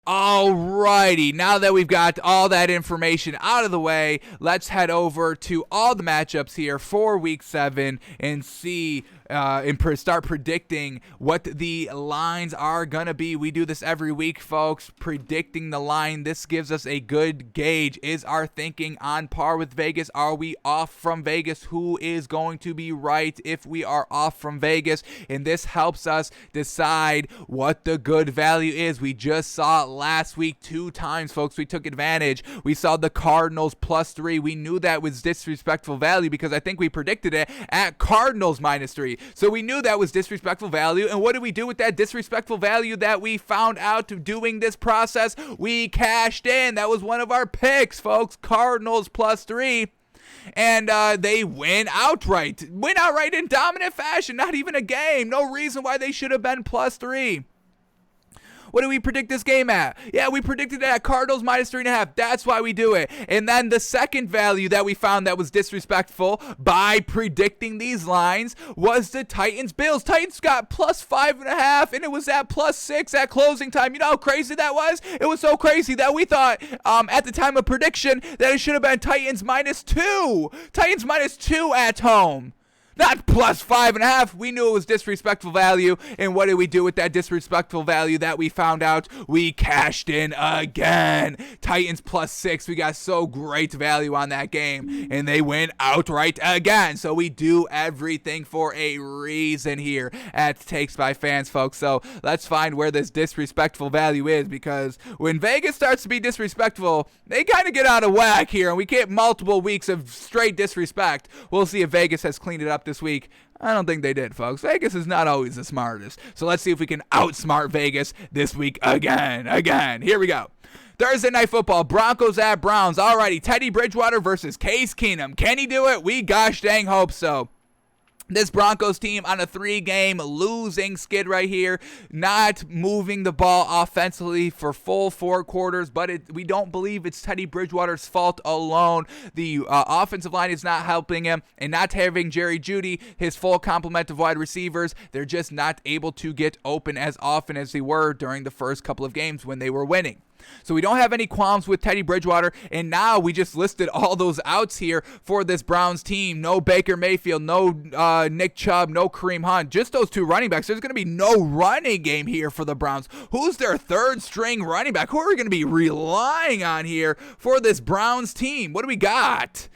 Alrighty, now that we've got all that information out of the way, let's head over to all the matchups here for Week 7 and see and start predicting what the lines are going to be. We do this every week, folks, predicting the line. This gives us a good gauge. Is our thinking on par with Vegas? Are we off from Vegas? Who is going to be right if we are off from Vegas? And this helps us decide what the good value is. We just saw it last week 2 times, folks. We took advantage. We saw the Cardinals +3. We knew that was disrespectful value because I think we predicted it at Cardinals -3. So we knew that was disrespectful value. And what did we do with that disrespectful value that we found out doing this process? We cashed in. That was one of our picks, folks. Cardinals +3. And they win outright in dominant fashion. Not even a game. No reason why they should have been +3. What do we predict this game at? Yeah, we predicted it at Cardinals -3.5. That's why we do it. And then the second value that we found that was disrespectful by predicting these lines was the Titans-Bills. Titans got +5.5, and it was at +6 at closing time. You know how crazy that was? It was so crazy that we thought at the time of prediction that it should have been Titans -2. Titans -2 at home. Not +5.5. We knew it was disrespectful value. And what did we do with that disrespectful value that we found out? We cashed in again. Titans +6. We got so great value on that game. And they win outright again. So we do everything for a reason here at Takes by Fans, folks. So let's find where this disrespectful value is. Because when Vegas starts to be disrespectful, they kind of get out of whack here. And we get multiple weeks of straight disrespect. We'll see if Vegas has cleaned it up this week. I don't think they did, folks. Vegas is not always the smartest. So let's see if we can outsmart Vegas this week again. Here we go. Thursday Night Football, Broncos at Browns. Alrighty, Teddy Bridgewater versus Case Keenum. Can he do it? We gosh dang hope so. This Broncos team on a 3-game losing skid right here, not moving the ball offensively for full 4 quarters, but we don't believe it's Teddy Bridgewater's fault alone. The offensive line is not helping him, and not having Jerry Jeudy, his full complement of wide receivers, they're just not able to get open as often as they were during the first couple of games when they were winning. So we don't have any qualms with Teddy Bridgewater, and now we just listed all those outs here for this Browns team. No Baker Mayfield, no Nick Chubb, no Kareem Hunt, just those 2 running backs. There's going to be no running game here for the Browns. Who's their 3rd-string running back? Who are we going to be relying on here for this Browns team? What do we got?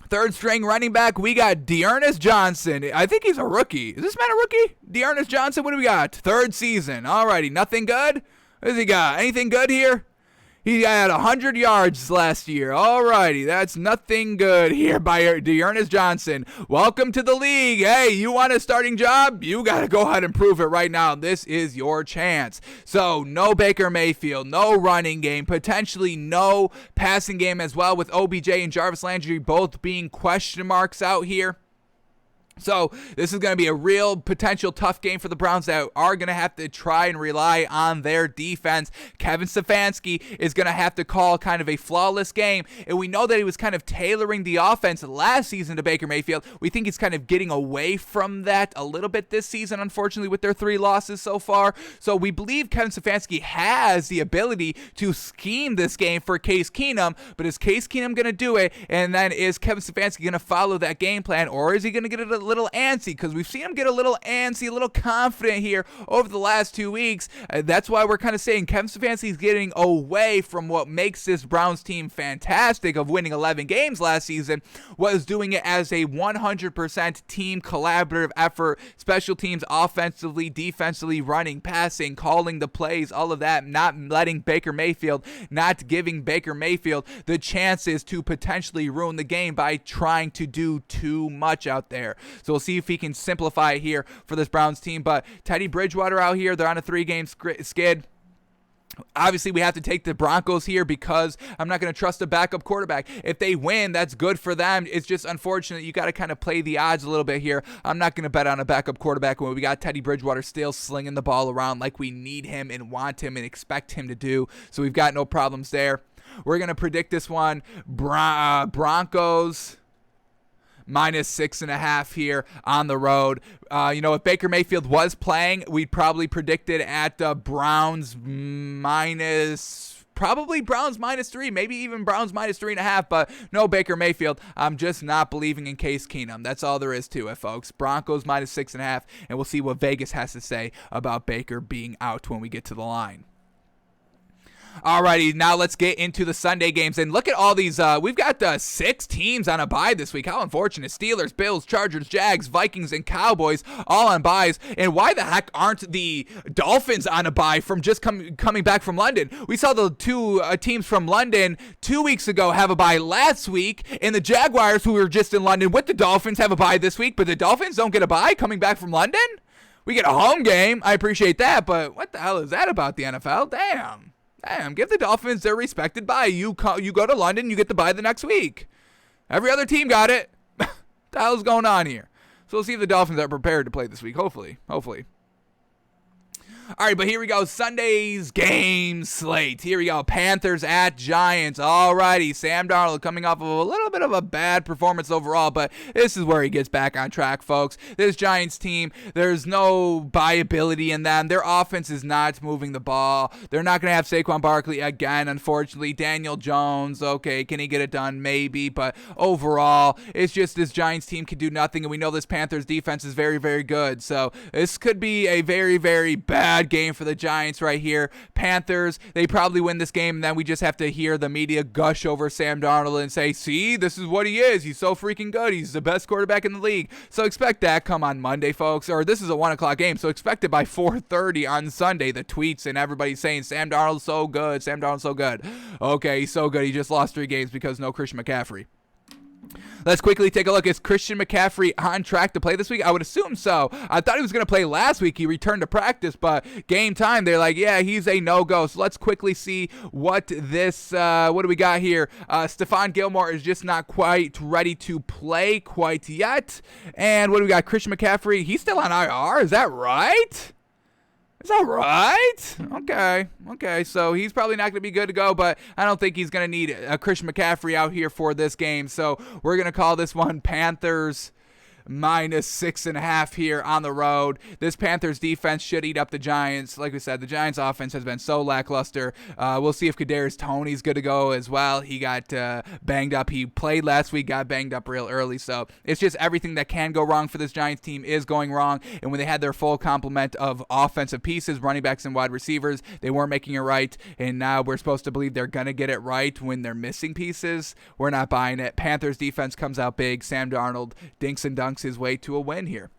3rd-string running back, we got Dearness Johnson. I think he's a rookie. Is this man a rookie? Dearness Johnson, what do we got? 3rd season. Alrighty, nothing good? What has he got? Anything good here? He had 100 yards last year. Alrighty, that's nothing good here by Dearness Johnson. Welcome to the league. Hey, you want a starting job? You got to go ahead and prove it right now. This is your chance. So, no Baker Mayfield, no running game, potentially no passing game as well, with OBJ and Jarvis Landry both being question marks out here. So this is going to be a real potential tough game for the Browns that are going to have to try and rely on their defense. Kevin Stefanski is going to have to call kind of a flawless game, and we know that he was kind of tailoring the offense last season to Baker Mayfield. We think he's kind of getting away from that a little bit this season, unfortunately, with their 3 losses so far. So we believe Kevin Stefanski has the ability to scheme this game for Case Keenum, but is Case Keenum going to do it? And then is Kevin Stefanski going to follow that game plan, or is he going to get a little antsy? Because we've seen him get a little antsy, a little confident here over the last 2 weeks. That's why we're kind of saying Kevin Stefanski is getting away from what makes this Browns team fantastic of winning 11 games last season, was doing it as a 100% team collaborative effort, special teams, offensively, defensively, running, passing, calling the plays, all of that, not letting Baker Mayfield, not giving Baker Mayfield the chances to potentially ruin the game by trying to do too much out there. So we'll see if he can simplify it here for this Browns team. But Teddy Bridgewater out here, they're on a 3-game skid. Obviously, we have to take the Broncos here because I'm not going to trust a backup quarterback. If they win, that's good for them. It's just unfortunate. You got to kind of play the odds a little bit here. I'm not going to bet on a backup quarterback when we got Teddy Bridgewater still slinging the ball around like we need him and want him and expect him to do. So we've got no problems there. We're going to predict this one. Broncos minus 6.5 here on the road. If Baker Mayfield was playing, we'd probably predict it at Browns minus 3, maybe even Browns minus 3.5, but no Baker Mayfield. I'm just not believing in Case Keenum. That's all there is to it, folks. Broncos minus 6.5, and we'll see what Vegas has to say about Baker being out when we get to the line. Alrighty, now let's get into the Sunday games. And look at all these. We've got 6 teams on a bye this week. How unfortunate. Steelers, Bills, Chargers, Jags, Vikings, and Cowboys all on byes. And why the heck aren't the Dolphins on a bye from just coming back from London? We saw the 2 teams from London 2 weeks ago have a bye last week. And the Jaguars, who were just in London with the Dolphins, have a bye this week. But the Dolphins don't get a bye coming back from London? We get a home game. I appreciate that. But what the hell is that about the NFL? Damn, give the Dolphins their respected bye. You go to London, you get the bye the next week. Every other team got it. What the hell's going on here? So we'll see if the Dolphins are prepared to play this week. Hopefully. All right, but here we go. Sunday's game slate. Here we go. Panthers at Giants. All righty. Sam Darnold coming off of a little bit of a bad performance overall, but this is where he gets back on track, folks. This Giants team, there's no buyability in them. Their offense is not moving the ball. They're not going to have Saquon Barkley again, unfortunately. Daniel Jones, okay, can he get it done? Maybe, but overall, it's just this Giants team can do nothing, and we know this Panthers defense is very, very good. So this could be a very, very bad game for the Giants right here. Panthers, they probably win this game, and then we just have to hear the media gush over Sam Darnold and say, see, this is what he is. He's so freaking good. He's the best quarterback in the league. So expect that come on Monday, folks. Or this is a 1 o'clock game, so expect it by 4:30 on Sunday. The tweets and everybody saying, Sam Darnold's so good. Sam Darnold's so good. Okay, he's so good. He just lost 3 games because no Christian McCaffrey. Let's quickly take a look. Is Christian McCaffrey on track to play this week? I would assume so. I thought he was going to play last week. He returned to practice, but game time, they're like, yeah, he's a no-go. So let's quickly see what do we got here? Stephon Gilmore is just not quite ready to play quite yet. And what do we got? Christian McCaffrey, he's still on IR. Is that right? Is that right? Okay. So he's probably not going to be good to go, but I don't think he's going to need a Christian McCaffrey out here for this game. So we're going to call this one Panthers minus 6.5 here on the road. This Panthers defense should eat up the Giants. Like we said, the Giants offense has been so lackluster. We'll see if Kadarius Toney's good to go as well. He got banged up. He played last week, got banged up real early. So it's just everything that can go wrong for this Giants team is going wrong. And when they had their full complement of offensive pieces, running backs and wide receivers, they weren't making it right. And now we're supposed to believe they're going to get it right when they're missing pieces. We're not buying it. Panthers defense comes out big. Sam Darnold dinks and dunks his way to a win here.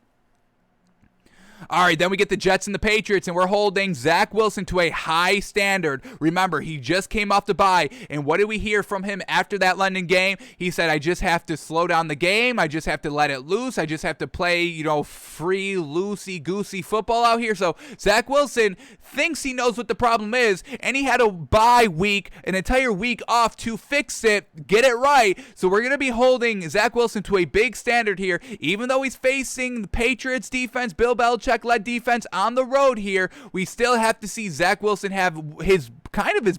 All right, then we get the Jets and the Patriots, and we're holding Zach Wilson to a high standard. Remember, he just came off the bye, and what did we hear from him after that London game? He said, I just have to slow down the game. I just have to let it loose. I just have to play, free, loosey-goosey football out here. So Zach Wilson thinks he knows what the problem is, and he had a bye week, an entire week off to fix it, get it right. So we're going to be holding Zach Wilson to a big standard here, even though he's facing the Patriots defense, Bill Belichick led defense on the road here. We still have to see Zach Wilson have his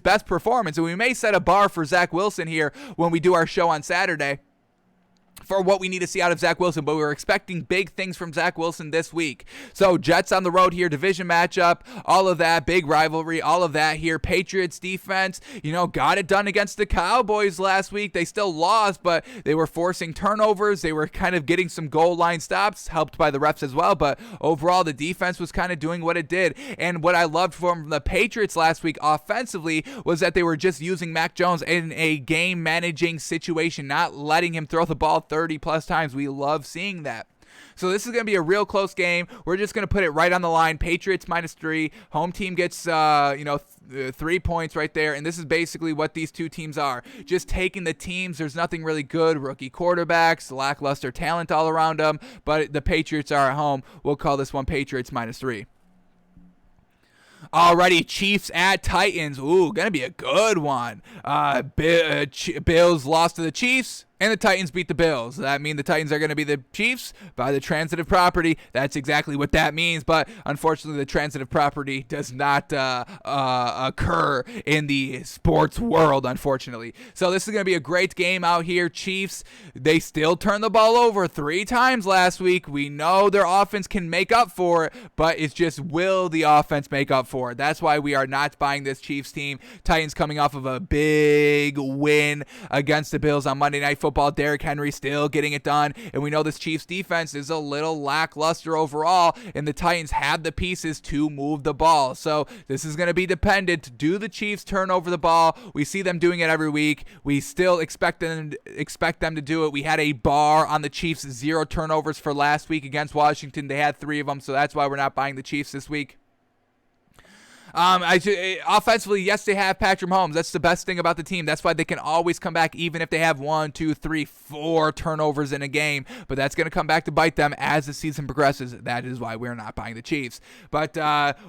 best performance, and we may set a bar for Zach Wilson here when we do our show on Saturday for what we need to see out of Zach Wilson, but we're expecting big things from Zach Wilson this week. So Jets on the road here, division matchup, all of that, big rivalry, all of that here. Patriots defense, got it done against the Cowboys last week. They still lost, but they were forcing turnovers. They were kind of getting some goal line stops, helped by the refs as well, but overall the defense was kind of doing what it did. And what I loved from the Patriots last week offensively was that they were just using Mac Jones in a game managing situation, not letting him throw the ball 30 plus times. We love seeing that. So this is going to be a real close game. We're just going to put it right on the line. Patriots -3. Home team gets 3 points right there. And this is basically what these two teams are. Just taking the teams. There's nothing really good. Rookie quarterbacks, lackluster talent all around them. But the Patriots are at home. We'll call this one Patriots -3. Alrighty, Chiefs at Titans. Ooh, gonna be a good one. Bills lost to the Chiefs. And the Titans beat the Bills. That means the Titans are going to be the Chiefs by the transitive property. That's exactly what that means. But unfortunately, the transitive property does not occur in the sports world, unfortunately. So this is going to be a great game out here. Chiefs, they still turned the ball over 3 times last week. We know their offense can make up for it, but it's just, will the offense make up for it? That's why we are not buying this Chiefs team. Titans coming off of a big win against the Bills on Monday Night Football. Derrick Henry still getting it done, and we know this Chiefs defense is a little lackluster overall, and the Titans have the pieces to move the ball. So this is going to be dependent. Do the Chiefs turn over the ball? We see them doing it every week. We still expect them to do it. We had a bar on the Chiefs, 0 turnovers for last week against Washington. They had 3 of them, so that's why we're not buying the Chiefs this week. Offensively, yes, they have Patrick Mahomes. That's the best thing about the team. That's why they can always come back, even if they have 1, 2, 3, 4 turnovers in a game. But that's going to come back to bite them as the season progresses. That is why we're not buying the Chiefs. But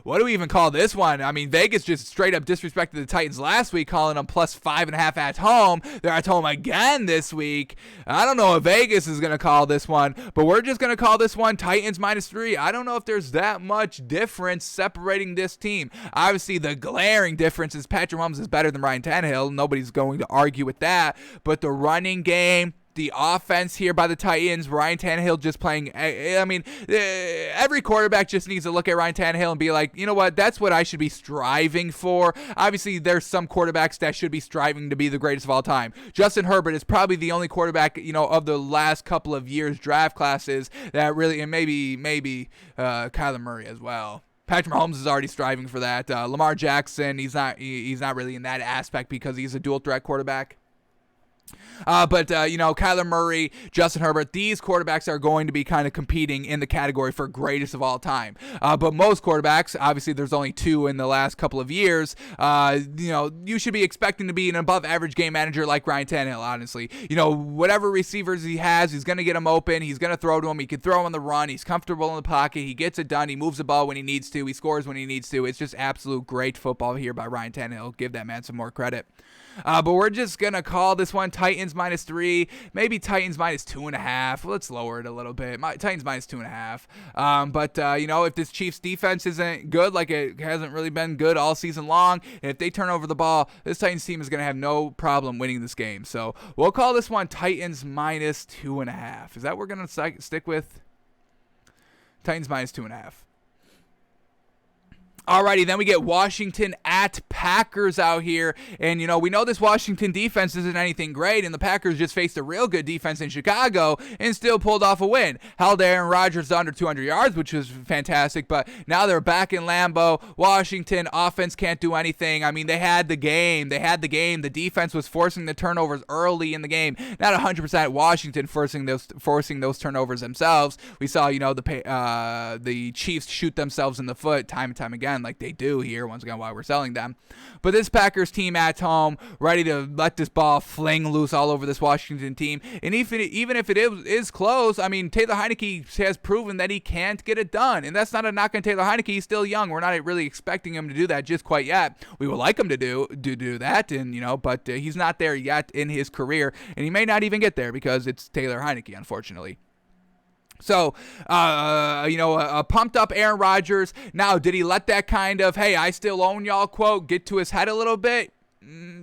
what do we even call this one? I mean, Vegas just straight up disrespected the Titans last week, calling them plus 5.5 at home. They're at home again this week. I don't know if Vegas is going to call this one, but we're just going to call this one Titans -3. I don't know if there's that much difference separating this team. Obviously, the glaring difference is Patrick Mahomes is better than Ryan Tannehill. Nobody's going to argue with that. But the running game, the offense here by the Titans, Ryan Tannehill just playing. I mean, every quarterback just needs to look at Ryan Tannehill and be like, you know what, that's what I should be striving for. Obviously, there's some quarterbacks that should be striving to be the greatest of all time. Justin Herbert is probably the only quarterback, of the last couple of years' draft classes that really, and maybe Kyler Murray as well. Patrick Mahomes is already striving for that. Lamar Jackson, he's not really in that aspect because he's a dual threat quarterback. But Kyler Murray, Justin Herbert, these quarterbacks are going to be kind of competing in the category for greatest of all time. But most quarterbacks, obviously there's only 2 in the last couple of years, you should be expecting to be an above average game manager like Ryan Tannehill, honestly. Whatever receivers he has, he's going to get them open. He's going to throw to them. He can throw on the run. He's comfortable in the pocket. He gets it done. He moves the ball when he needs to. He scores when he needs to. It's just absolute great football here by Ryan Tannehill. Give that man some more credit. But we're just going to call this one Titans -3, maybe Titans -2.5. Let's lower it a little bit. Titans -2.5. But if this Chiefs defense isn't good, like it hasn't really been good all season long, and if they turn over the ball, this Titans team is going to have no problem winning this game. So we'll call this one Titans -2.5. Is that what we're going to stick with? Titans -2.5. Alrighty, then we get Washington at Packers out here. And, we know this Washington defense isn't anything great, and the Packers just faced a real good defense in Chicago and still pulled off a win. Held Aaron Rodgers to under 200 yards, which was fantastic, but now they're back in Lambeau. Washington offense can't do anything. I mean, they had the game. The defense was forcing the turnovers early in the game. Not 100% Washington forcing those turnovers themselves. We saw, the Chiefs shoot themselves in the foot time and time again, like they do here, once again, why we're selling them. But this Packers team at home, ready to let this ball fling loose all over this Washington team. And even if it is close, I mean, Taylor Heineke has proven that he can't get it done. And that's not a knock on Taylor Heineke. He's still young. We're not really expecting him to do that just quite yet. We would like him to do that, and but he's not there yet in his career. And he may not even get there because it's Taylor Heineke, unfortunately. So, a pumped up Aaron Rodgers. Now, did he let that kind of, hey, I still own y'all quote get to his head a little bit?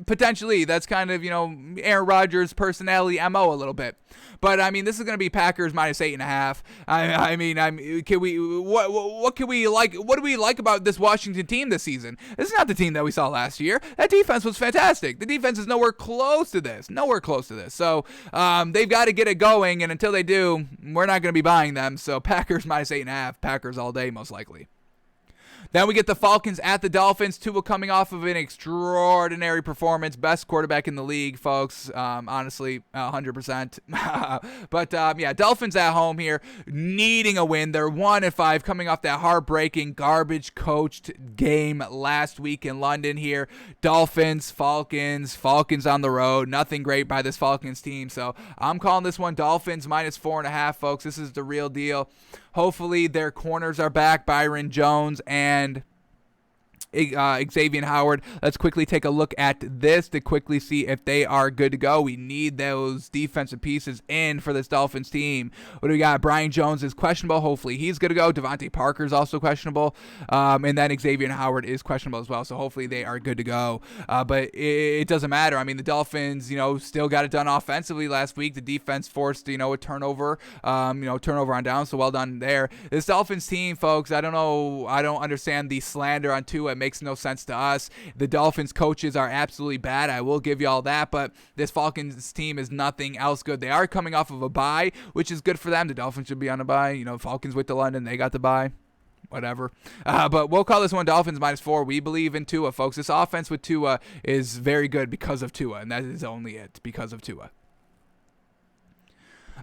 Potentially. That's kind of, Aaron Rodgers' personality MO a little bit. But, I mean, this is going to be Packers -8.5. What can we like? What do we like about this Washington team this season? This is not the team that we saw last year. That defense was fantastic. The defense is nowhere close to this. So, they've got to get it going, and until they do, we're not going to be buying them. So, Packers -8.5. Packers all day, most likely. Then we get the Falcons at the Dolphins. Tua coming off of an extraordinary performance. Best quarterback in the league, folks. Honestly, 100%. But, Dolphins at home here, needing a win. They're 1-5, coming off that heartbreaking, garbage-coached game last week in London here. Dolphins, Falcons on the road. Nothing great by this Falcons team. So I'm calling this one Dolphins -4.5, folks. This is the real deal. Hopefully their corners are back, Byron Jones and Xavier Howard. Let's quickly take a look at this to quickly see if they are good to go. We need those defensive pieces in for this Dolphins team. What do we got? Brian Jones is questionable. Hopefully he's good to go. Devontae Parker is also questionable. And then Xavier Howard is questionable as well. So hopefully they are good to go. But it doesn't matter. I mean, the Dolphins, still got it done offensively last week. The defense forced, a turnover, turnover on down. So well done there. This Dolphins team, folks, I don't know. I don't understand the slander on Tua. It makes no sense to us. The Dolphins coaches are absolutely bad. I will give you all that, but this Falcons team is nothing else good. They are coming off of a bye, which is good for them. The Dolphins should be on a bye. Falcons went to London. They got the bye. Whatever. But we'll call this one Dolphins -4. We believe in Tua, folks. This offense with Tua is very good because of Tua, and that is only it, because of Tua.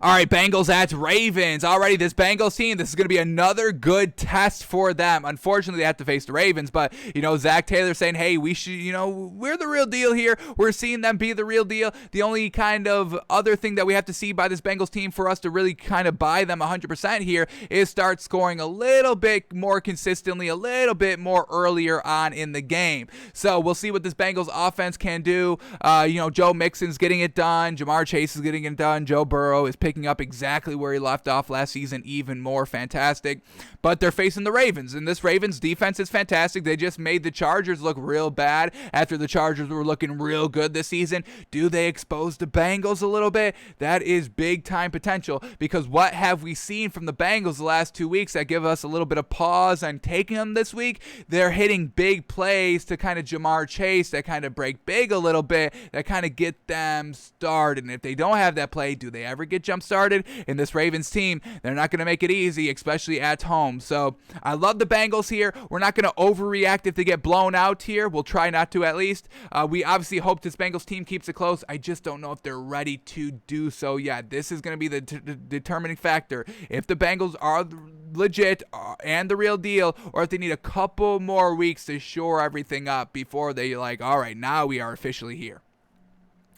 All right, Bengals at Ravens. Alrighty, this Bengals team, this is going to be another good test for them. Unfortunately, they have to face the Ravens, but, Zach Taylor saying, hey, we should, we're the real deal here. We're seeing them be the real deal. The only kind of other thing that we have to see by this Bengals team for us to really kind of buy them 100% here is start scoring a little bit more consistently, a little bit more earlier on in the game. So we'll see what this Bengals offense can do. Joe Mixon's getting it done. Jamar Chase is getting it done. Joe Burrow is picking up exactly where he left off last season, even more fantastic. But they're facing the Ravens, and this Ravens defense is fantastic. They just made the Chargers look real bad after the Chargers were looking real good this season. Do they expose the Bengals a little bit? That is big time potential, because what have we seen from the Bengals the last 2 weeks that give us a little bit of pause on taking them this week? They're hitting big plays to kind of Jamar Chase that kind of break big a little bit, that kind of get them started. And if they don't have that play, do they ever get jump started? In this Ravens team, they're not going to make it easy, especially at home. So I love the Bengals here. We're not going to overreact if they get blown out here. We'll try not to, at least. We obviously hope this Bengals team keeps it close. I just don't know if they're ready to do so yet. This is going to be the determining factor. If the Bengals are legit and the real deal, or if they need a couple more weeks to shore everything up before they all right, now we are officially here.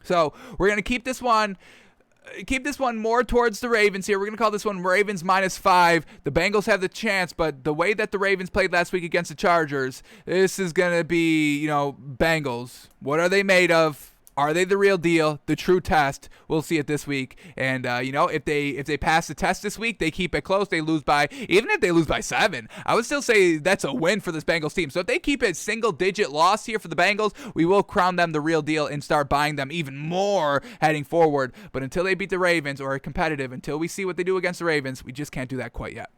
So we're going to keep this one more towards the Ravens here. We're going to call this one Ravens -5. The Bengals have the chance, but the way that the Ravens played last week against the Chargers, this is going to be, Bengals. What are they made of? Are they the real deal? The true test. We'll see it this week. And if they pass the test this week, they keep it close. They lose by, even if they lose by 7, I would still say that's a win for this Bengals team. So if they keep a single-digit loss here for the Bengals, we will crown them the real deal and start buying them even more heading forward. But until they beat the Ravens or are competitive, until we see what they do against the Ravens, we just can't do that quite yet.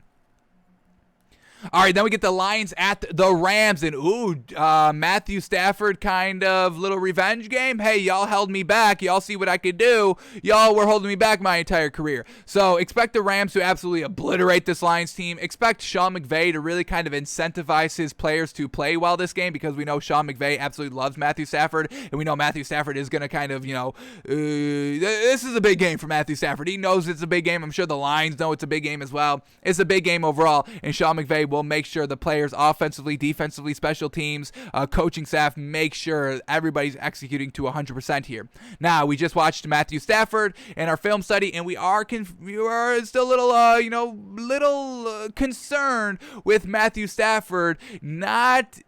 All right, then we get the Lions at the Rams, and Matthew Stafford kind of little revenge game. Hey, y'all held me back. Y'all see what I could do. Y'all were holding me back my entire career. So expect the Rams to absolutely obliterate this Lions team. Expect Sean McVay to really kind of incentivize his players to play well this game, because we know Sean McVay absolutely loves Matthew Stafford, and we know Matthew Stafford is going to kind of, this is a big game for Matthew Stafford. He knows it's a big game. I'm sure the Lions know it's a big game as well. It's a big game overall, and Sean McVay will make sure the players offensively, defensively, special teams, coaching staff, make sure everybody's executing to 100% here. Now, we just watched Matthew Stafford in our film study, and we are still a little concerned with Matthew Stafford not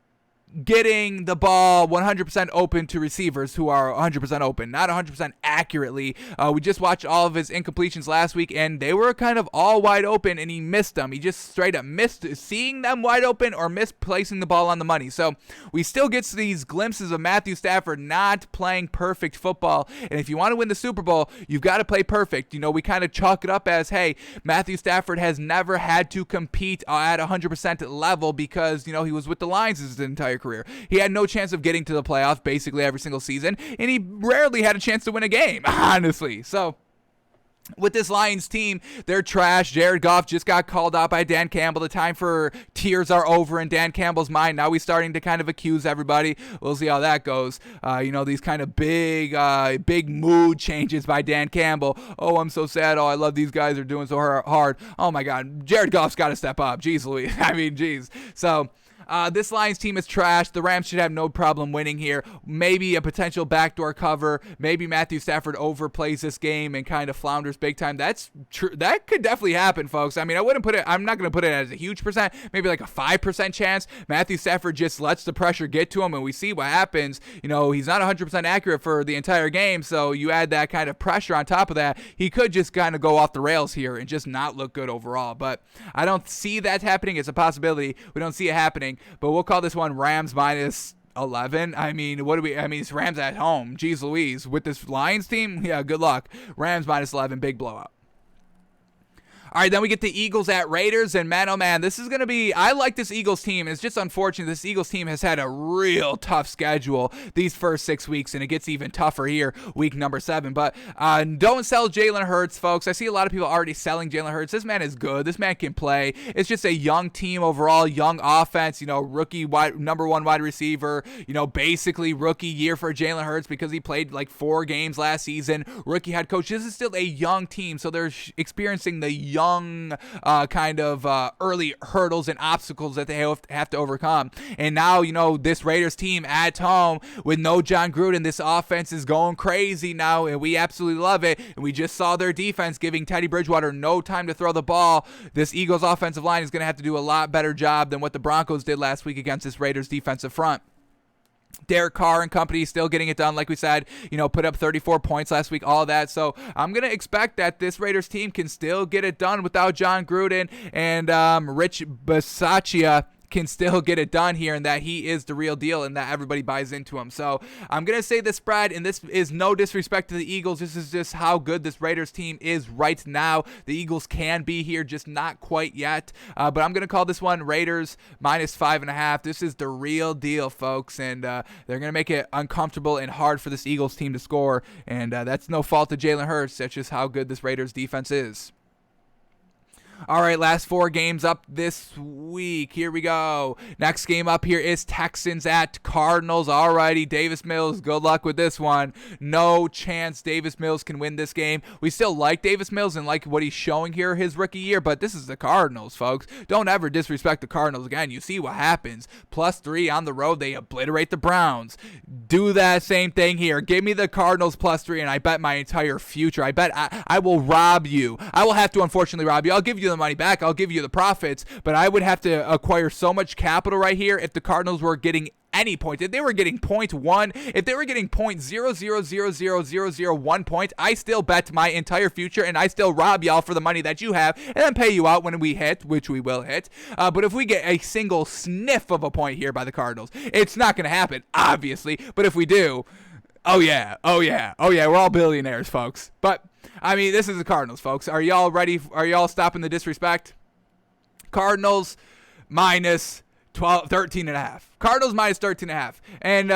getting the ball 100% open to receivers who are 100% open, not 100% accurately. We just watched all of his incompletions last week, and they were kind of all wide open, and he missed them. He just straight up missed seeing them wide open or misplacing the ball on the money. So we still get these glimpses of Matthew Stafford not playing perfect football, and if you want to win the Super Bowl, you've got to play perfect. We kind of chalk it up as, hey, Matthew Stafford has never had to compete at 100% level because, he was with the Lions his entire career. He had no chance of getting to the playoffs basically every single season, and he rarely had a chance to win a game, honestly. So with this Lions team, they're trash. Jared Goff just got called out by Dan Campbell. The time for tears are over in Dan Campbell's mind. Now he's starting to kind of accuse everybody. We'll see how that goes. These kind of big mood changes by Dan Campbell. Oh, I'm so sad. Oh, I love these guys. They're doing so hard. Oh, my God. Jared Goff's got to step up. Jeez Louise. Jeez. So This Lions team is trash. The Rams should have no problem winning here. Maybe a potential backdoor cover. Maybe Matthew Stafford overplays this game and kind of flounders big time. That's true. That could definitely happen, folks. I mean, I'm not going to put it as a huge percent, maybe like a 5% chance. Matthew Stafford just lets the pressure get to him, and we see what happens. He's not 100% accurate for the entire game, so you add that kind of pressure on top of that, he could just kind of go off the rails here and just not look good overall. But I don't see that happening. It's a possibility. We don't see it happening, but we'll call this one Rams minus 11. I mean, it's Rams at home. Jeez Louise. With this Lions team, yeah, good luck. Rams minus 11, big blowout. All right, then we get the Eagles at Raiders, and man, oh man, this is going to be, I like this Eagles team. It's just unfortunate this Eagles team has had a real tough schedule these first 6 weeks, and it gets even tougher here, week number 7. But don't sell Jalen Hurts, folks. I see a lot of people already selling Jalen Hurts. This man is good. This man can play. It's just a young team overall, young offense, rookie number 1 wide receiver, basically rookie year for Jalen Hurts because he played like 4 games last season, rookie head coach. This is still a young team, so they're experiencing the young kind of early hurdles and obstacles that they have to overcome. And now, this Raiders team at home with no John Gruden, this offense is going crazy now, and we absolutely love it. And we just saw their defense giving Teddy Bridgewater no time to throw the ball. This Eagles offensive line is going to have to do a lot better job than what the Broncos did last week against this Raiders defensive front. Derek Carr and company still getting it done, like we said, put up 34 points last week, all of that. So I'm going to expect that this Raiders team can still get it done without John Gruden, and Rich Bisaccia can still get it done here, and that he is the real deal and that everybody buys into him. So I'm going to say the spread, and this is no disrespect to the Eagles. This is just how good this Raiders team is right now. The Eagles can be here, just not quite yet. But I'm going to call this one Raiders minus 5.5. This is the real deal, folks, and they're going to make it uncomfortable and hard for this Eagles team to score, and that's no fault of Jalen Hurts. That's just how good this Raiders defense is. All right, last 4 games up this week. Here we go. Next game up here is Texans at Cardinals. All righty, Davis Mills, good luck with this one. No chance Davis Mills can win this game. We still like Davis Mills and like what he's showing here his rookie year, but this is the Cardinals, folks. Don't ever disrespect the Cardinals. Again, you see what happens. +3 on the road. They obliterate the Browns. Do that same thing here. Give me the Cardinals +3, and I bet my entire future. I bet I will rob you. I will have to unfortunately rob you. I'll give you the money back. I'll give you the profits, but I would have to acquire so much capital right here if the Cardinals were getting any point. If they were getting 0.1, if they were getting 0.0000001 point, I still bet my entire future, and I still rob y'all for the money that you have, and then pay you out when we hit, which we will hit. But if we get a single sniff of a point here by the Cardinals, it's not going to happen, obviously. But if we do, oh yeah, we're all billionaires, folks. But I mean, this is the Cardinals, folks. Are y'all ready? Are y'all stopping the disrespect? Cardinals minus 13.5. Cardinals minus 13.5. And,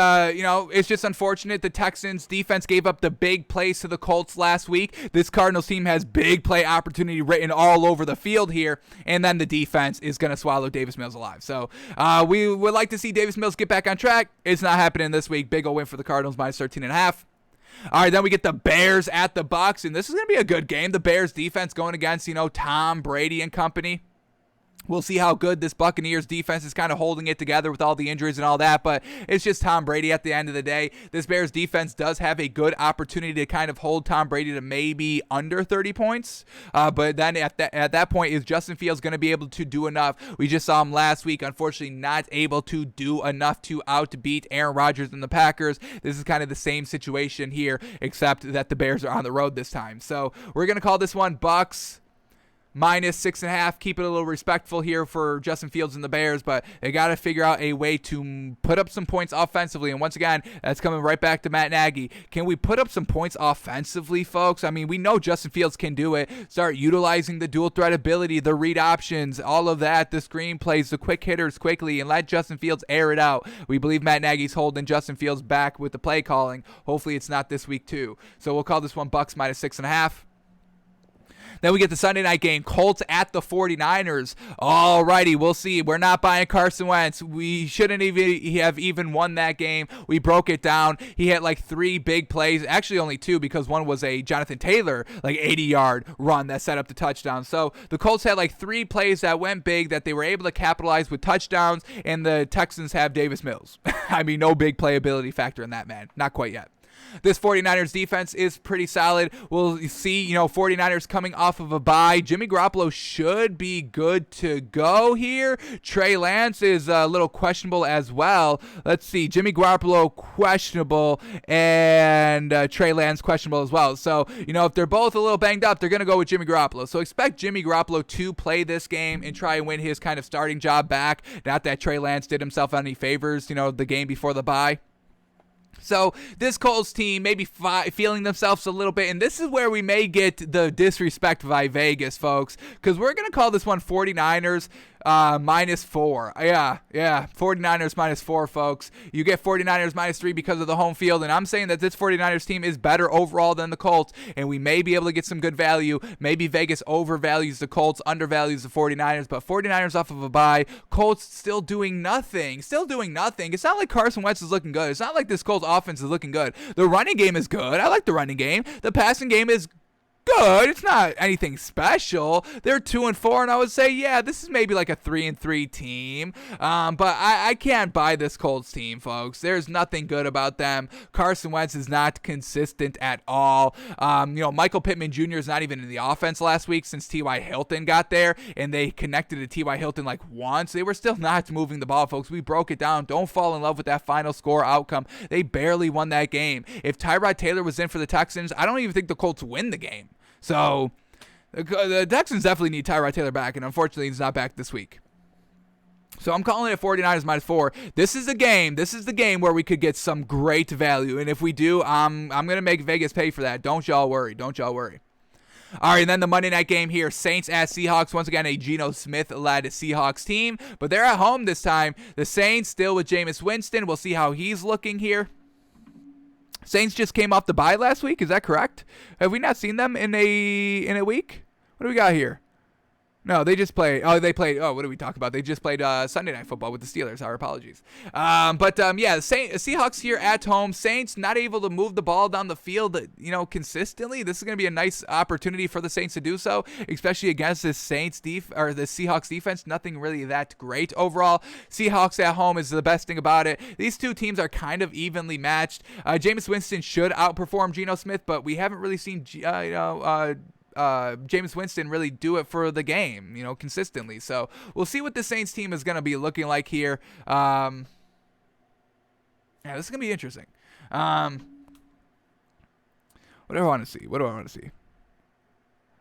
it's just unfortunate the Texans defense gave up the big plays to the Colts last week. This Cardinals team has big play opportunity written all over the field here. And then the defense is going to swallow Davis Mills alive. So we would like to see Davis Mills get back on track. It's not happening this week. Big ol' win for the Cardinals minus 13.5. All right, then we get the Bears at the Bucs, and this is going to be a good game. The Bears defense going against, Tom Brady and company. We'll see how good this Buccaneers defense is kind of holding it together with all the injuries and all that, but it's just Tom Brady at the end of the day. This Bears defense does have a good opportunity to kind of hold Tom Brady to maybe under 30 points, but then at that point, is Justin Fields going to be able to do enough? We just saw him last week, unfortunately not able to do enough to outbeat Aaron Rodgers and the Packers. This is kind of the same situation here, except that the Bears are on the road this time. So we're going to call this one Bucs minus 6.5. Keep it a little respectful here for Justin Fields and the Bears, but they got to figure out a way to put up some points offensively. And once again, that's coming right back to Matt Nagy. Can we put up some points offensively, folks? I mean, we know Justin Fields can do it. Start utilizing the dual threat ability, the read options, all of that, the screen plays, the quick hitters quickly, and let Justin Fields air it out. We believe Matt Nagy's holding Justin Fields back with the play calling. Hopefully it's not this week too. So we'll call this one Bucs minus 6.5. Then we get the Sunday night game, Colts at the 49ers. Alrighty, we'll see. We're not buying Carson Wentz. We shouldn't even won that game. We broke it down. He had like 3 big plays. Actually, only 2 because one was a Jonathan Taylor, like 80-yard run that set up the touchdown. So the Colts had like 3 plays that went big that they were able to capitalize with touchdowns, and the Texans have Davis Mills. I mean, no big playability factor in that, man. Not quite yet. This 49ers defense is pretty solid. We'll see, 49ers coming off of a bye. Jimmy Garoppolo should be good to go here. Trey Lance is a little questionable as well. Let's see. Jimmy Garoppolo questionable and Trey Lance questionable as well. So, if they're both a little banged up, they're going to go with Jimmy Garoppolo. So expect Jimmy Garoppolo to play this game and try and win his kind of starting job back. Not that Trey Lance did himself any favors, the game before the bye. So this Colts team may be feeling themselves a little bit, and this is where we may get the disrespect by Vegas, folks, because we're going to call this one 49ers -4. Yeah, 49ers -4, folks. You get 49ers -3 because of the home field, and I'm saying that this 49ers team is better overall than the Colts, and we may be able to get some good value. Maybe Vegas overvalues the Colts, undervalues the 49ers, but 49ers off of a bye. Colts still doing nothing. It's not like Carson Wentz is looking good. It's not like this Colts offense is looking good. The running game is good. I like the running game. The passing game is good. It's not anything special. They're 2-4, and I would say, yeah, this is maybe like a 3-3 team. But I can't buy this Colts team, folks. There's nothing good about them. Carson Wentz is not consistent at all. Michael Pittman Jr. is not even in the offense last week since T.Y. Hilton got there, and they connected to T.Y. Hilton like once. They were still not moving the ball, folks. We broke it down. Don't fall in love with that final score outcome. They barely won that game. If Tyrod Taylor was in for the Texans, I don't even think the Colts win the game. So the Texans definitely need Tyrod Taylor back, and unfortunately he's not back this week. So I'm calling it 49ers -4. This is the game where we could get some great value, and if we do, I'm going to make Vegas pay for that. Don't y'all worry. All right, and then the Monday night game here, Saints at Seahawks. Once again, a Geno Smith-led Seahawks team, but they're at home this time. The Saints still with Jameis Winston. We'll see how he's looking here. Saints just came off the bye last week. Is that correct? Have we not seen them in a week? What do we got here? No, they just played. Oh, what do we talk about? They just played Sunday Night Football with the Steelers. Our apologies. Yeah, the Seahawks here at home. Saints not able to move the ball down the field, consistently. This is going to be a nice opportunity for the Saints to do so, especially against this the Seahawks defense. Nothing really that great overall. Seahawks at home is the best thing about it. These two teams are kind of evenly matched. Jameis Winston should outperform Geno Smith, but we haven't really seen Jameis Winston really do it for the game, consistently. So we'll see what the Saints team is going to be looking like here. Yeah, this is going to be interesting. What do I want to see?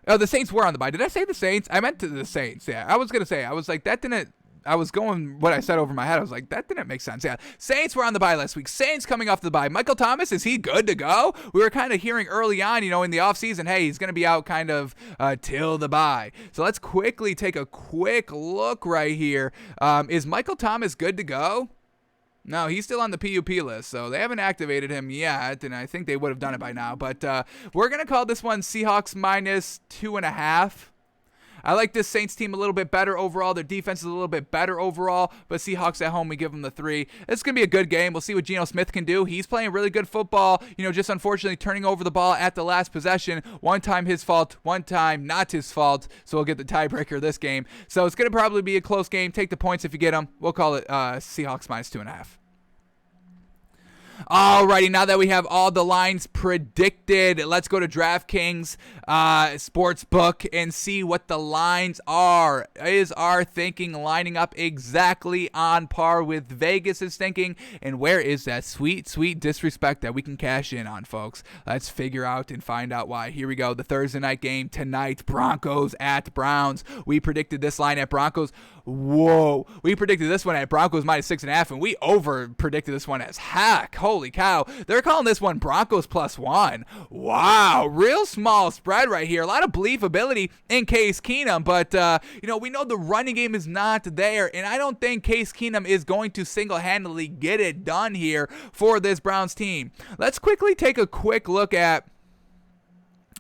Oh, the Saints were on the bye. Did I say the Saints? I meant to the Saints. Yeah, I was going to say. I was like, that didn't... I was going what I said over my head. I was like, that didn't make sense. Yeah, Saints were on the bye last week. Saints coming off the bye. Michael Thomas, is he good to go? We were kind of hearing early on, in the offseason, hey, he's going to be out kind of till the bye. So let's quickly take a quick look right here. Is Michael Thomas good to go? No, he's still on the PUP list, so they haven't activated him yet, and I think they would have done it by now. But we're going to call this one Seahawks -2.5. I like this Saints team a little bit better overall. Their defense is a little bit better overall, but Seahawks at home, we give them the 3. It's going to be a good game. We'll see what Geno Smith can do. He's playing really good football, just unfortunately turning over the ball at the last possession. One time his fault, one time not his fault, so we'll get the tiebreaker this game. So it's going to probably be a close game. Take the points if you get them. We'll call it Seahawks -2.5. Alrighty, now that we have all the lines predicted, let's go to DraftKings Sportsbook and see what the lines are. Is our thinking lining up exactly on par with Vegas's thinking? And where is that sweet, sweet disrespect that we can cash in on, folks? Let's figure out and find out why. Here we go. The Thursday night game tonight, Broncos at Browns. We predicted this line at Broncos. Whoa. We predicted this one at Broncos -6.5, and we over predicted this one as heck. Holy cow. They're calling this one Broncos +1. Wow. Real small spread right here. A lot of believability in Case Keenum, but, we know the running game is not there, and I don't think Case Keenum is going to single-handedly get it done here for this Browns team. Let's quickly take a quick look at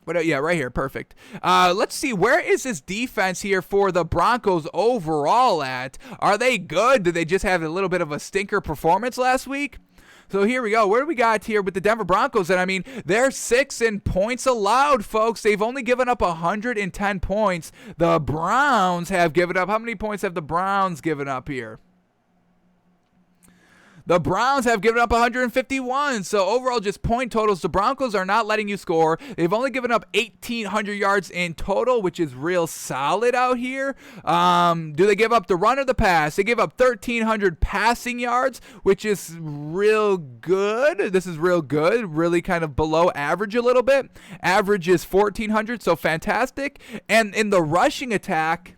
But yeah, right here, perfect. Let's see, where is this defense here for the Broncos overall at? Are they good? Did they just have a little bit of a stinker performance last week? So here we go. Where do we got here with the Denver Broncos? And I mean, they're 6th in points allowed, folks. They've only given up 110 points. The Browns have given up. How many points have the Browns given up here? The Browns have given up 151. So overall, just point totals. The Broncos are not letting you score. They've only given up 1,800 yards in total, which is real solid out here. Do they give up the run or the pass? They give up 1,300 passing yards, which is real good. This is real good. Really kind of below average a little bit. Average is 1,400, so fantastic. And in the rushing attack,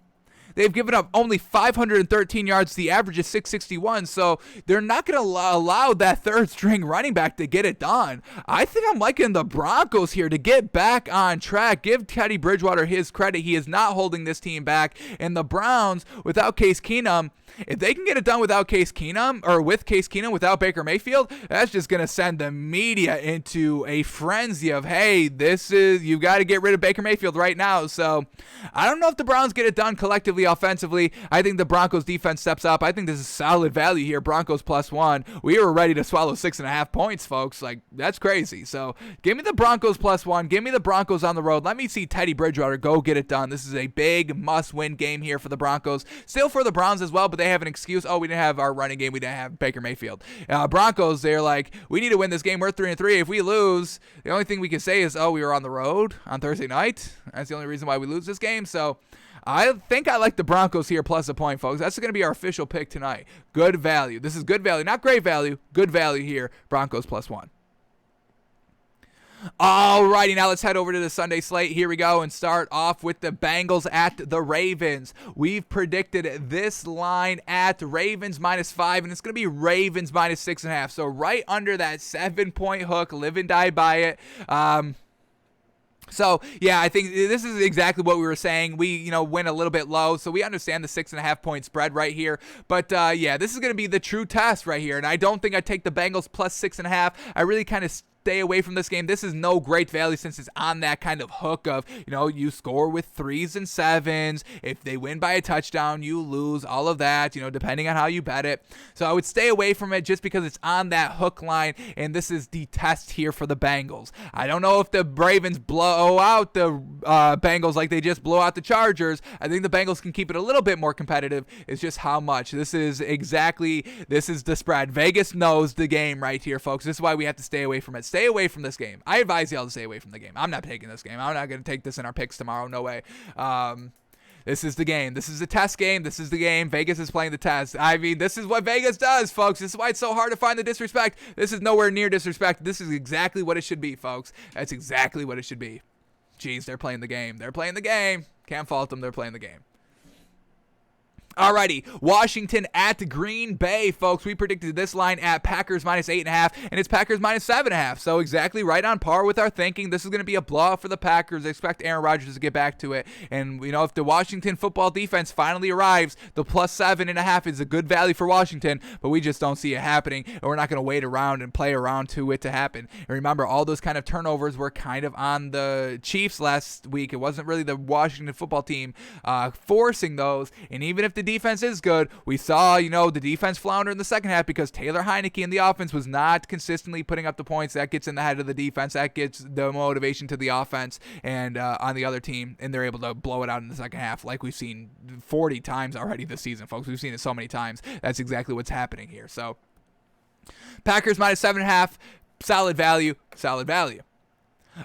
they've given up only 513 yards. The average is 661, so they're not going to allow that third-string running back to get it done. I think I'm liking the Broncos here to get back on track. Give Teddy Bridgewater his credit. He is not holding this team back. And the Browns, without Case Keenum, if they can get it done without Case Keenum, or with Case Keenum, without Baker Mayfield, that's just going to send the media into a frenzy of, hey, you've got to get rid of Baker Mayfield right now. So I don't know if the Browns get it done collectively offensively. I think the Broncos defense steps up. I think this is solid value here. Broncos +1. We were ready to swallow 6.5 points, folks. Like, that's crazy. So give me the Broncos +1. Give me the Broncos on the road. Let me see Teddy Bridgewater go get it done. This is a big must-win game here for the Broncos. Still for the Browns as well, but they have an excuse. Oh, we didn't have our running game. We didn't have Baker Mayfield. Broncos, they're like, we need to win this game. We're 3-3. If we lose, the only thing we can say is, oh, we were on the road on Thursday night. That's the only reason why we lose this game. So I think I like the Broncos here plus a point, folks. That's going to be our official pick tonight. Good value. This is good value. Not great value. Good value here. Broncos +1. Alrighty, now let's head over to the Sunday slate. Here we go and start off with the Bengals at the Ravens. We've predicted this line at Ravens -5, and it's going to be Ravens -6.5. So right under that 7-point hook. Live and die by it. So, yeah, I think this is exactly what we were saying. We, went a little bit low, so we understand the 6.5-point spread right here. But, yeah, this is going to be the true test right here, and I don't think I take the Bengals +6.5. I really kind of stay away from this game. This is no great value since it's on that kind of hook of, you score with 3s and 7s. If they win by a touchdown, you lose, all of that, depending on how you bet it. So I would stay away from it just because it's on that hook line, and this is the test here for the Bengals. I don't know if the Ravens blow out the Bengals like they just blow out the Chargers. I think the Bengals can keep it a little bit more competitive. It's just how much. This is the spread. Vegas knows the game right here, folks. This is why we have to stay away from it. Stay away from this game. I advise y'all to stay away from the game. I'm not taking this game. I'm not going to take this in our picks tomorrow. No way. This is the game. This is the test game. This is the game. Vegas is playing the test. I mean, this is what Vegas does, folks. This is why it's so hard to find the disrespect. This is nowhere near disrespect. This is exactly what it should be, folks. That's exactly what it should be. Jeez, they're playing the game. They're playing the game. Can't fault them. They're playing the game. Alrighty, Washington at Green Bay, folks. We predicted this line at Packers -8.5, and it's Packers -7.5. So exactly right on par with our thinking. This is going to be a blowout for the Packers. I expect Aaron Rodgers to get back to it. And, if the Washington football defense finally arrives, the +7.5 is a good value for Washington, but we just don't see it happening, and we're not going to wait around and play around to it to happen. And remember, all those kind of turnovers were kind of on the Chiefs last week. It wasn't really the Washington football team forcing those, and even if the defense is good, we saw, the defense flounder in the second half because Taylor Heineke in the offense was not consistently putting up the points. That gets in the head of the defense. That gets the motivation to the offense and on the other team, and they're able to blow it out in the second half like we've seen 40 times already this season, folks. We've seen it so many times. That's exactly what's happening here. So Packers -7.5, solid value, solid value.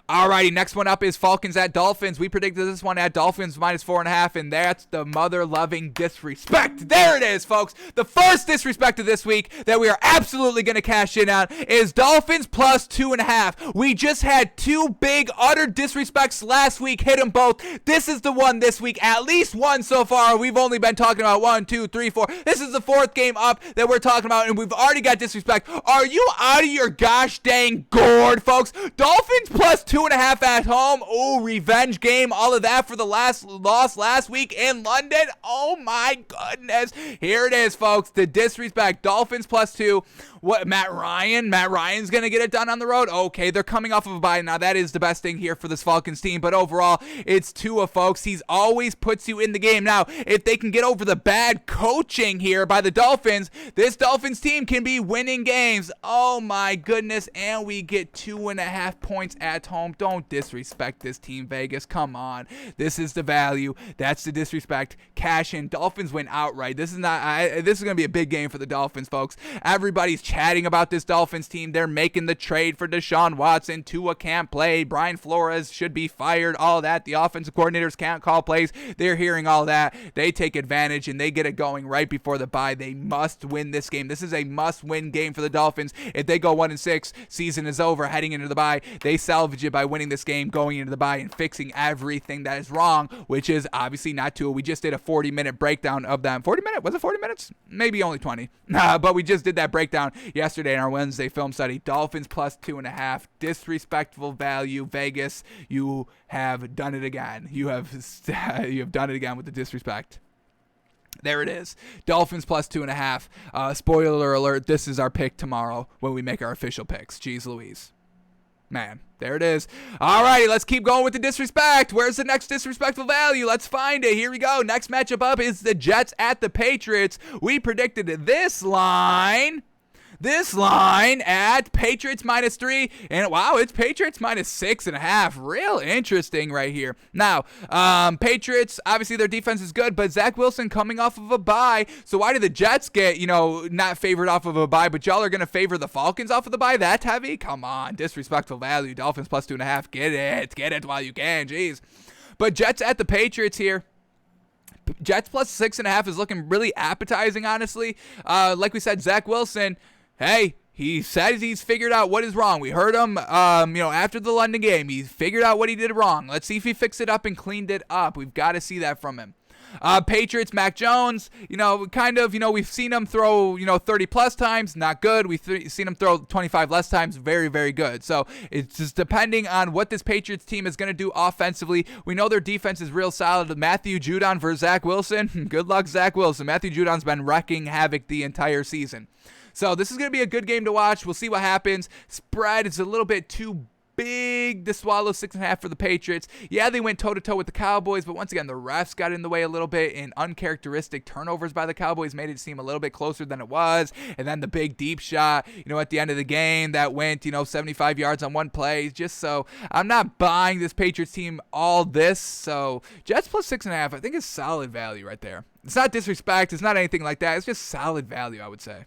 Alrighty, next one up is Falcons at Dolphins. We predicted this one at Dolphins -4.5, and that's the mother-loving disrespect. There it is, folks. The first disrespect of this week that we are absolutely going to cash in on is Dolphins +2.5. We just had two big, utter disrespects last week. Hit them both. This is the one this week. At least one so far. We've only been talking about 1, 2, 3, 4. This is the fourth game up that we're talking about, and we've already got disrespect. Are you out of your gosh dang gourd, folks? Dolphins plus 2.5 at home. Oh, revenge game. All of that for the loss last week in London. Oh my goodness. Here it is, folks. The disrespect. Dolphins plus 2. What, Matt Ryan's going to get it done on the road? Okay, they're coming off of a bye. Now, that is the best thing here for this Falcons team. But overall, it's Tua, folks. He's always puts you in the game. Now, if they can get over the bad coaching here by the Dolphins, this Dolphins team can be winning games. Oh, my goodness. And we get 2.5 points at home. Don't disrespect this team, Vegas. Come on. This is the value. That's the disrespect. Cash in. Dolphins win outright. This is going to be a big game for the Dolphins, folks. Everybody's chatting about this Dolphins team. They're making the trade for Deshaun Watson. Tua can't play. Brian Flores should be fired. All that. The offensive coordinators can't call plays. They're hearing all that. They take advantage and they get it going right before the bye. They must win this game. This is a must-win game for the Dolphins. If they go 1-6, season is over. Heading into the bye, they salvage it by winning this game, going into the bye, and fixing everything that is wrong, which is obviously not Tua. We just did a 40-minute breakdown of them. 40 minutes? Was it 40 minutes? Maybe only 20. But we just did that breakdown yesterday in our Wednesday film study. Dolphins plus 2.5. Disrespectful value. Vegas, you have done it again. You have done it again with the disrespect. There it is. Dolphins plus 2.5. Spoiler alert, this is our pick tomorrow when we make our official picks. Jeez Louise. Man, there it is. All righty, let's keep going with the disrespect. Where's the next disrespectful value? Let's find it. Here we go. Next matchup up is the Jets at the Patriots. We predicted this line at Patriots minus 3, and wow, it's Patriots minus 6.5. Real interesting right here. Now, Patriots, obviously their defense is good, but Zach Wilson coming off of a bye. So why did the Jets get, not favored off of a bye, but y'all are going to favor the Falcons off of the bye? That heavy? Come on, disrespectful value. Dolphins plus 2.5. Get it while you can. Jeez. But Jets at the Patriots here. Jets plus 6.5 is looking really appetizing, honestly. Like we said, Zach Wilson, hey, he says he's figured out what is wrong. We heard him, after the London game. He figured out what he did wrong. Let's see if he fixed it up and cleaned it up. We've got to see that from him. Patriots, Mac Jones, we've seen him throw, 30-plus times, not good. We've seen him throw 25 less times, very, very good. So it's just depending on what this Patriots team is going to do offensively. We know their defense is real solid. Matthew Judon versus Zach Wilson. Good luck, Zach Wilson. Matthew Judon's been wrecking havoc the entire season. So this is going to be a good game to watch. We'll see what happens. Spread is a little bit too big to swallow 6.5 for the Patriots. Yeah, they went toe-to-toe with the Cowboys, but once again, the refs got in the way a little bit, and uncharacteristic turnovers by the Cowboys made it seem a little bit closer than it was. And then the big deep shot, at the end of the game that went, 75 yards on one play. Just so I'm not buying this Patriots team all this. So Jets plus 6.5, I think is solid value right there. It's not disrespect. It's not anything like that. It's just solid value, I would say.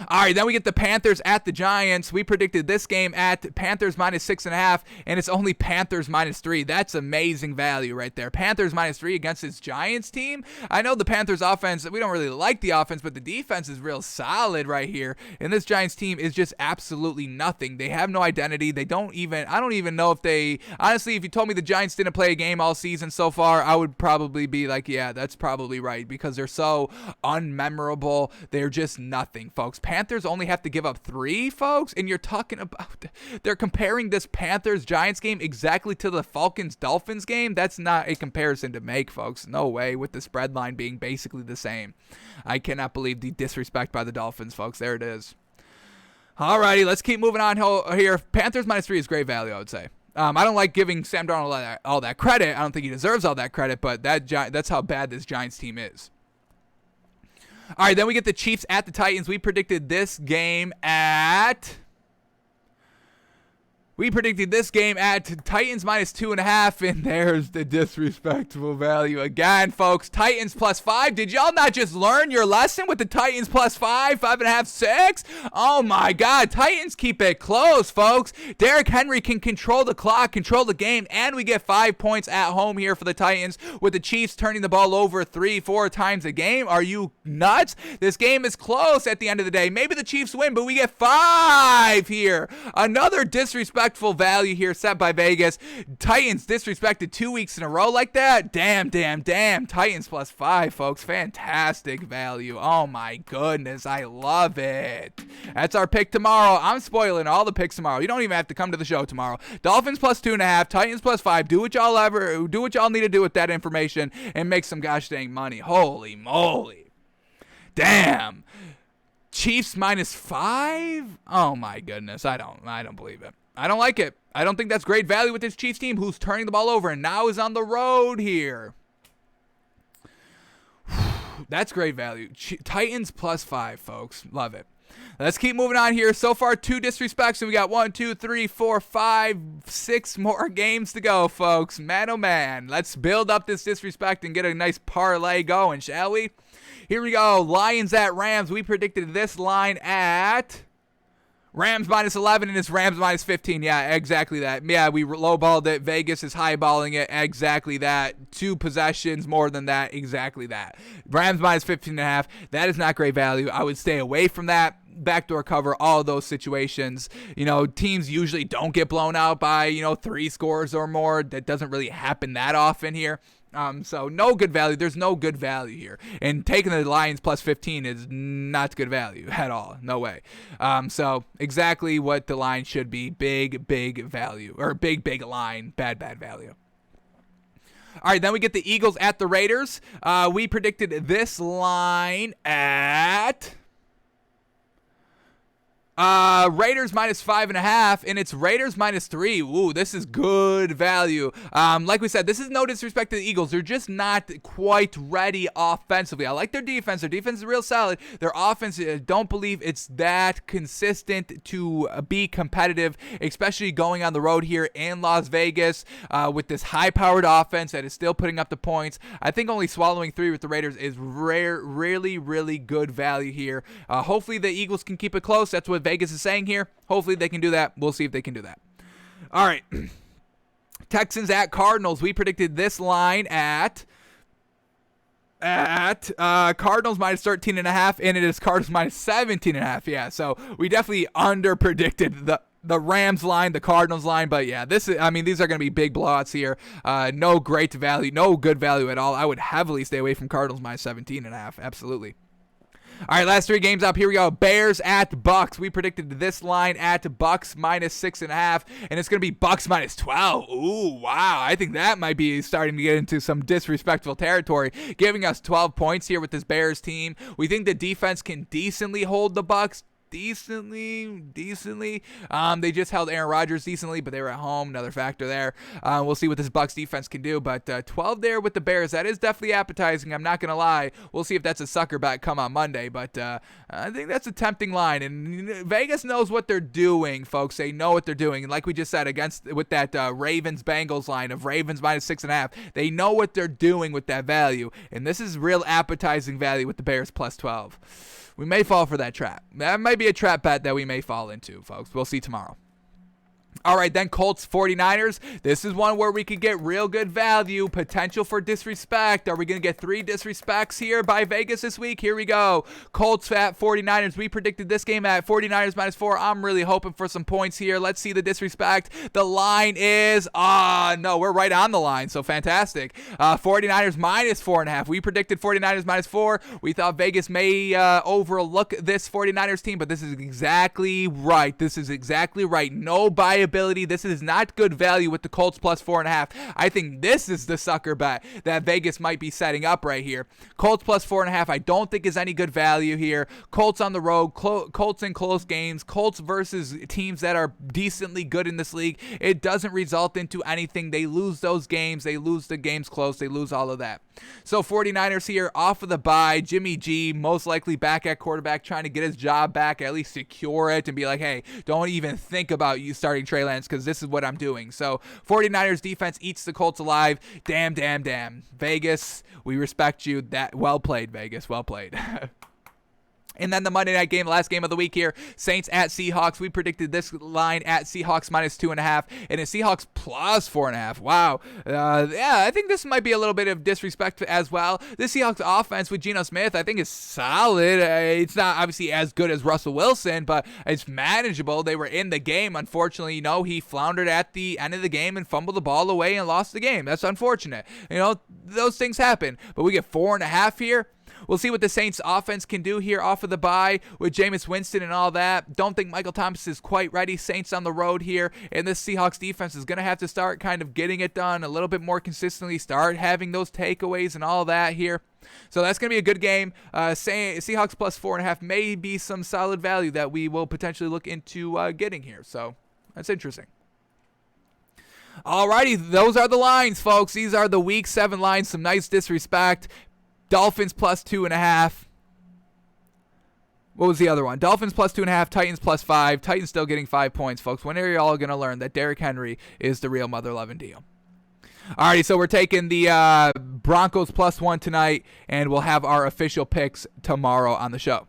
All right, then we get the Panthers at the Giants. We predicted this game at Panthers minus 6.5, and it's only Panthers minus 3. That's amazing value right there. Panthers minus 3 against this Giants team. I know the Panthers offense, we don't really like the offense, but the defense is real solid right here. And this Giants team is just absolutely nothing. They have no identity. I don't even know if they, honestly, if you told me the Giants didn't play a game all season so far, I would probably be like, yeah, that's probably right, because they're so unmemorable. They're just nothing, folks. Panthers only have to give up 3, folks, and you're talking about they're comparing this Panthers-Giants game exactly to the Falcons-Dolphins game. That's not a comparison to make, folks. No way, with the spread line being basically the same. I cannot believe the disrespect by the Dolphins, folks. There it is. Alrighty, let's keep moving on here. Panthers minus 3 is great value, I would say. I don't like giving Sam Darnold all that credit. I don't think he deserves all that credit, but that's how bad this Giants team is. All right, then we get the Chiefs at the Titans. We predicted this game at Titans minus 2.5, and there's the disrespectful value again, folks. Titans plus 5. Did y'all not just learn your lesson with the Titans plus 5, 5.5, 6? Oh my God, Titans keep it close, folks. Derrick Henry can control the clock, control the game, and we get 5 points at home here for the Titans with the Chiefs turning the ball over 3-4 times a game. Are you nuts? This game is close at the end of the day. Maybe the Chiefs win, but we get 5 here. Another disrespectful disrespectful value here set by Vegas. Titans disrespected 2 weeks in a row like that. Damn. Titans +5, folks. Fantastic value. Oh my goodness, I love it. That's our pick tomorrow. I'm spoiling all the picks tomorrow. You don't even have to come to the show tomorrow. Dolphins +2.5, Titans +5. Do what y'all need to do with that information and make some gosh dang money. Holy moly. Damn. Chiefs -5? Oh my goodness. I don't believe it. I don't like it. I don't think that's great value with this Chiefs team who's turning the ball over and now is on the road here. That's great value. Titans +5, folks. Love it. Let's keep moving on here. So far, 2 disrespects, and we got 1, 2, 3, 4, 5, 6 more games to go, folks. Man, oh man. Let's build up this disrespect and get a nice parlay going, shall we? Here we go. Lions at Rams. We predicted this line at Rams -11, and it's Rams -15. Yeah, exactly that. Yeah, we lowballed it. Vegas is highballing it. Exactly that. 2 possessions, more than that. Exactly that. Rams -15.5. That is not great value. I would stay away from that. Backdoor cover, all of those situations. Teams usually don't get blown out by, 3 scores or more. That doesn't really happen that often here. So no good value. There's no good value here. And taking the Lions +15 is not good value at all. No way. So exactly what the line should be. Big value. Or big line. Bad value. All right, then we get the Eagles at the Raiders. We predicted this line at Raiders -5.5, and it's Raiders -3. Ooh, this is good value. Like we said, this is no disrespect to the Eagles. They're just not quite ready offensively. I like their defense. Their defense is real solid. Their offense, I don't believe it's that consistent to be competitive, especially going on the road here in Las Vegas with this high-powered offense that is still putting up the points. I think only swallowing 3 with the Raiders is really good value here. Hopefully the Eagles can keep it close. That's what Vegas is saying here. Hopefully they can do that. We'll see if they can do that. All right. Texans at Cardinals. We predicted this line at Cardinals -13.5, and it is Cardinals -17.5. Yeah, so we definitely under predicted the Rams line, the Cardinals line, but yeah, these are going to be big blowouts here. No great value, no good value at all. I would heavily stay away from Cardinals -17.5. Absolutely. All right, last 3 games up. Here we go. Bears at Bucks. We predicted this line at Bucks -6.5, and it's going to be Bucks -12. Ooh, wow. I think that might be starting to get into some disrespectful territory, giving us 12 points here with this Bears team. We think the defense can decently hold the Bucks. Decently. They just held Aaron Rodgers decently, but they were at home. Another factor there. We'll see what this Bucs defense can do, but 12 there with the Bears. That is definitely appetizing. I'm not going to lie. We'll see if that's a sucker bet come on Monday, but I think that's a tempting line, and Vegas knows what they're doing, folks. They know what they're doing, and like we just said, with that Ravens-Bengals line of Ravens -6.5, they know what they're doing with that value, and this is real appetizing value with the Bears +12. We may fall for that trap. That might be a trap bet that we may fall into, folks. We'll see tomorrow. All right, then Colts 49ers. This is one where we could get real good value, potential for disrespect. Are we going to get 3 disrespects here by Vegas this week? Here we go. Colts at 49ers. We predicted this game at 49ers -4. I'm really hoping for some points here. Let's see the disrespect. The line is, no, we're right on the line, so fantastic. 49ers -4.5. We predicted 49ers -4. We thought Vegas may overlook this 49ers team, but this is exactly right. No bias ability. This is not good value with the Colts +4.5. I think this is the sucker bet that Vegas might be setting up right here. Colts +4.5. I don't think is any good value here. Colts on the road. Colts in close games. Colts versus teams that are decently good in this league. It doesn't result into anything. They lose those games. They lose the games close. They lose all of that. So 49ers here off of the bye. Jimmy G most likely back at quarterback, trying to get his job back, at least secure it and be like, hey, don't even think about you starting Trey Lance because this is what I'm doing. So 49ers defense eats the Colts alive. Damn. Vegas, we respect you. Well played, Vegas. Well played. And then the Monday night game, last game of the week here, Saints at Seahawks. We predicted this line at Seahawks -2.5, and it's Seahawks +4.5. Wow. Yeah, I think this might be a little bit of disrespect as well. This Seahawks offense with Geno Smith, I think, is solid. It's not obviously as good as Russell Wilson, but it's manageable. They were in the game. Unfortunately, he floundered at the end of the game and fumbled the ball away and lost the game. That's unfortunate. Those things happen. But we get 4.5 here. We'll see what the Saints offense can do here off of the bye with Jameis Winston and all that. Don't think Michael Thomas is quite ready. Saints on the road here, and this Seahawks defense is going to have to start kind of getting it done a little bit more consistently, start having those takeaways and all that here. So that's going to be a good game. Seahawks +4.5 may be some solid value that we will potentially look into getting here. So that's interesting. Alrighty, those are the lines, folks. These are the Week 7 lines. Some nice disrespect. Dolphins +2.5. What was the other one? Dolphins +2.5. Titans +5. Titans still getting 5 points, folks. When are you all going to learn that Derrick Henry is the real mother-loving deal? Alrighty, so we're taking the Broncos +1 tonight, and we'll have our official picks tomorrow on the show.